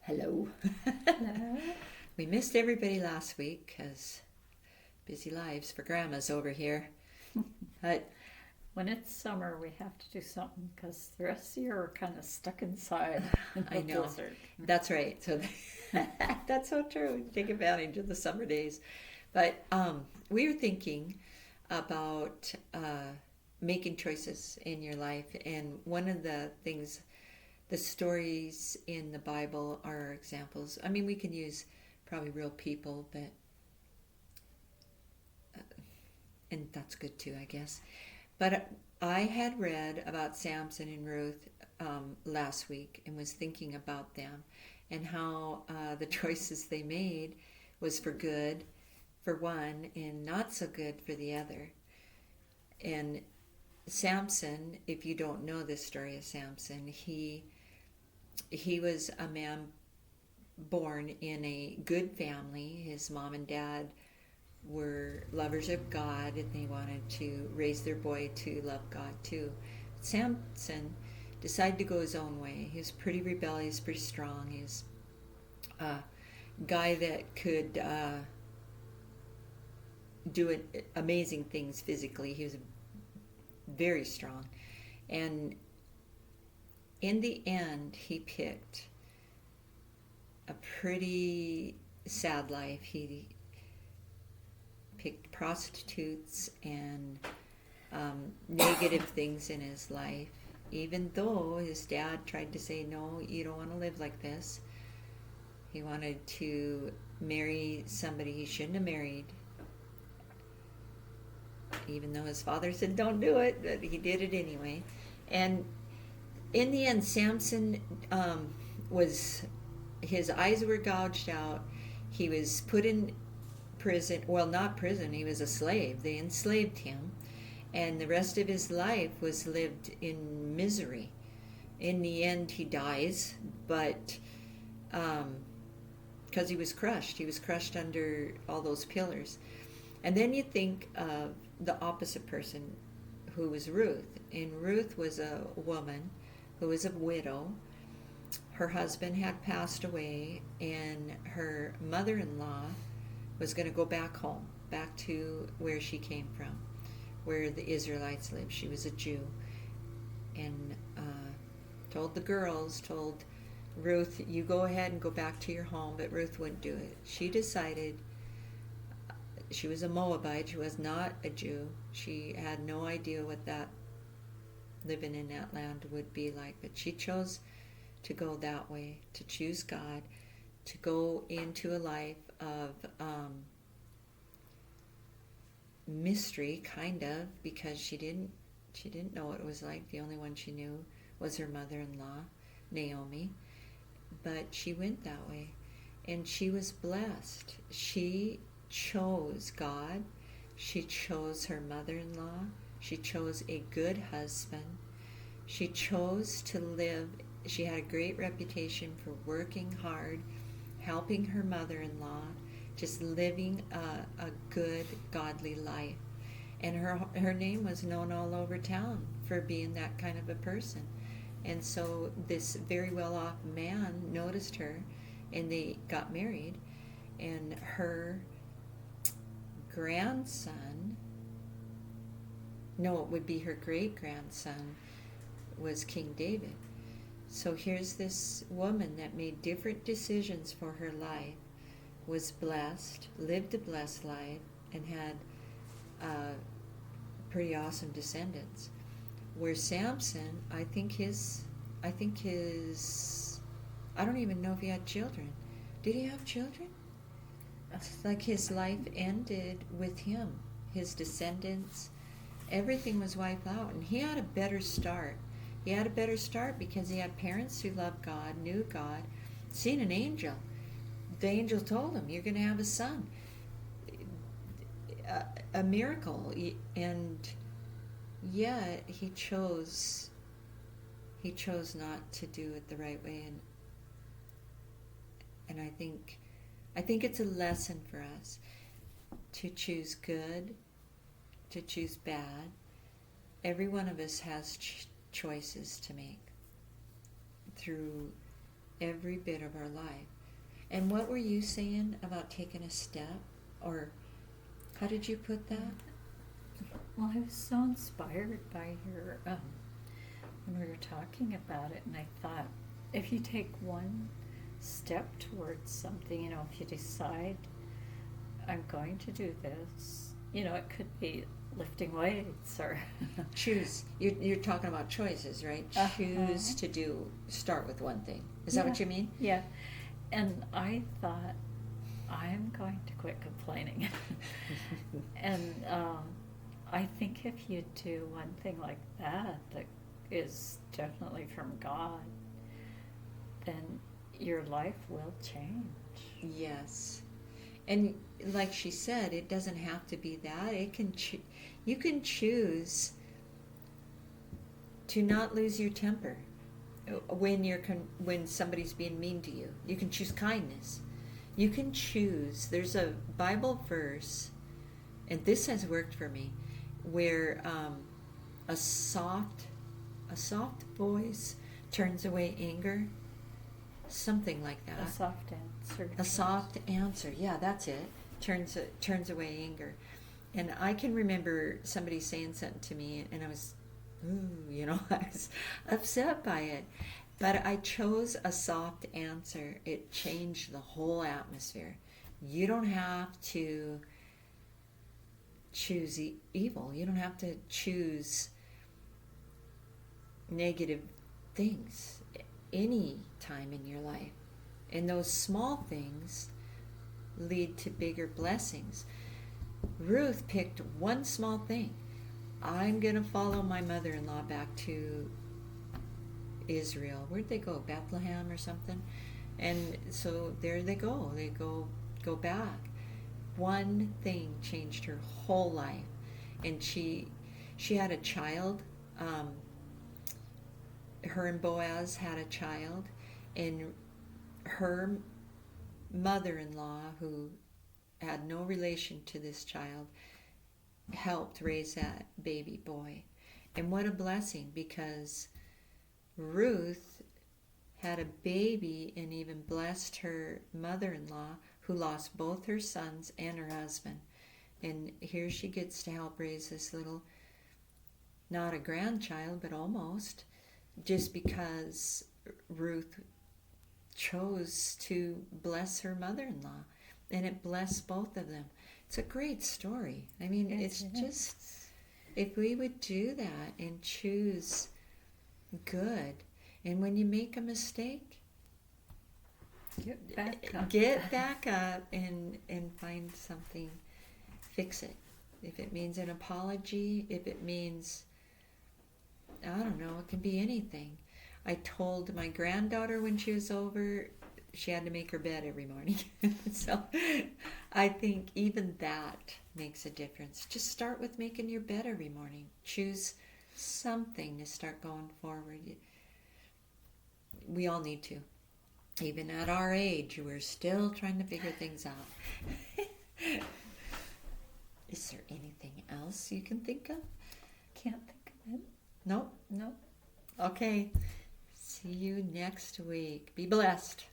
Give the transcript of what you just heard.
Hello. Hello. We missed everybody last week because busy lives for Grammas over here. But When it's summer, we have to do something because the rest of the year we're kind of stuck inside in the I know. blizzard. That's right. So that's so true. Take advantage of the summer days. But we were thinking about making choices in your life, and one of the things, the stories in the Bible are examples. I mean, we can use probably real people, but and that's good too, I guess. But I had read about Samson and Ruth last week and was thinking about them and how the choices they made was for good for one and not so good for the other. And Samson, if you don't know the story of Samson, he was a man born in a good family. His mom and dad were lovers of God and they wanted to raise their boy to love God too. Samson decided to go his own way. He was pretty rebellious, pretty strong. He was a guy that could do amazing things physically. He was very strong. And in the end, he picked a pretty sad life. He picked prostitutes and negative things in his life, even though his dad tried to say, no, you don't want to live like this. He wanted to marry somebody he shouldn't have married, even though his father said don't do it, but he did it anyway. And in the end, Samson his eyes were gouged out. He was put in prison. Well, not prison, he was a slave. They enslaved him, and the rest of his life was lived in misery. In the end, he dies, but because he was crushed under all those pillars. And then you think of the opposite person, who was Ruth. And Ruth was a woman who was a widow. Her husband had passed away, and her mother-in-law was going to go back home, back to where she came from, where the Israelites lived. She was a Jew. And told Ruth, you go ahead and go back to your home, but Ruth wouldn't do it. She decided, she was a Moabite, she was not a Jew. She had no idea what that living in that land would be like, but she chose to go that way, to choose God, to go into a life of mystery, kind of, because she didn't know what it was like. The only one she knew was her mother-in-law, Naomi, but she went that way, and she was blessed. She chose God. She chose her mother-in-law. She chose a good husband. She chose to live. She had a great reputation for working hard, helping her mother-in-law, just living a good, godly life. And her name was known all over town for being that kind of a person. And so this very well-off man noticed her, and they got married. And her grandson, no, it would be her great-grandson, was King David. So here's this woman that made different decisions for her life, was blessed, lived a blessed life, and had pretty awesome descendants. Where Samson, I don't even know if he had children. Did he have children? It's like his life ended with him. His descendants, everything was wiped out, and he had a better start. He had a better start because he had parents who loved God, knew God, seen an angel. The angel told him, you're going to have a son. A miracle. And yet he chose not to do it the right way. And I think it's a lesson for us to choose good, to choose bad. Every one of us has choices to make through every bit of our life. And what were you saying about taking a step? Or how did you put that? Well, I was so inspired by your when we were talking about it, and I thought, if you take one step towards something, if you decide I'm going to do this, it could be lifting weights or Choose. You're talking about choices, right? Choose to start with one thing. Is that what you mean? Yeah. And I thought, I'm going to quit complaining. And I think if you do one thing like that is definitely from God, then your life will change. Yes. And like she said, it doesn't have to be that. You can choose to not lose your temper when somebody's being mean to you. You can choose kindness. You can choose. There's a Bible verse, and this has worked for me, where a soft voice turns away anger. Something like that. A soft answer. A soft answer. Yeah, that's it. Turns away anger. And I can remember somebody saying something to me, and I was, I was upset by it. But I chose a soft answer. It changed the whole atmosphere. You don't have to choose evil. You don't have to choose negative things any time in your life. And those small things lead to bigger blessings. Ruth picked one small thing. I'm going to follow my mother-in-law back to Israel. Where'd they go? Bethlehem or something? And so there they go. They go back. One thing changed her whole life. And she had a child. Her and Boaz had a child, and her mother-in-law, who had no relation to this child, helped raise that baby boy. And what a blessing, because Ruth had a baby and even blessed her mother-in-law, who lost both her sons and her husband. And here she gets to help raise this little, not a grandchild, but almost, just because Ruth chose to bless her mother-in-law, and it blessed both of them. It's a great story. I mean, it's just, if we would do that and choose good, and when you make a mistake, get back up and find something, fix it. If it means an apology, if it means, I don't know, it can be anything. I told my granddaughter when she was over, she had to make her bed every morning. So I think even that makes a difference. Just start with making your bed every morning. Choose something to start going forward. We all need to. Even at our age, we're still trying to figure things out. Is there anything else you can think of? Can't think of it. Nope. Nope. Okay. See you next week. Be blessed.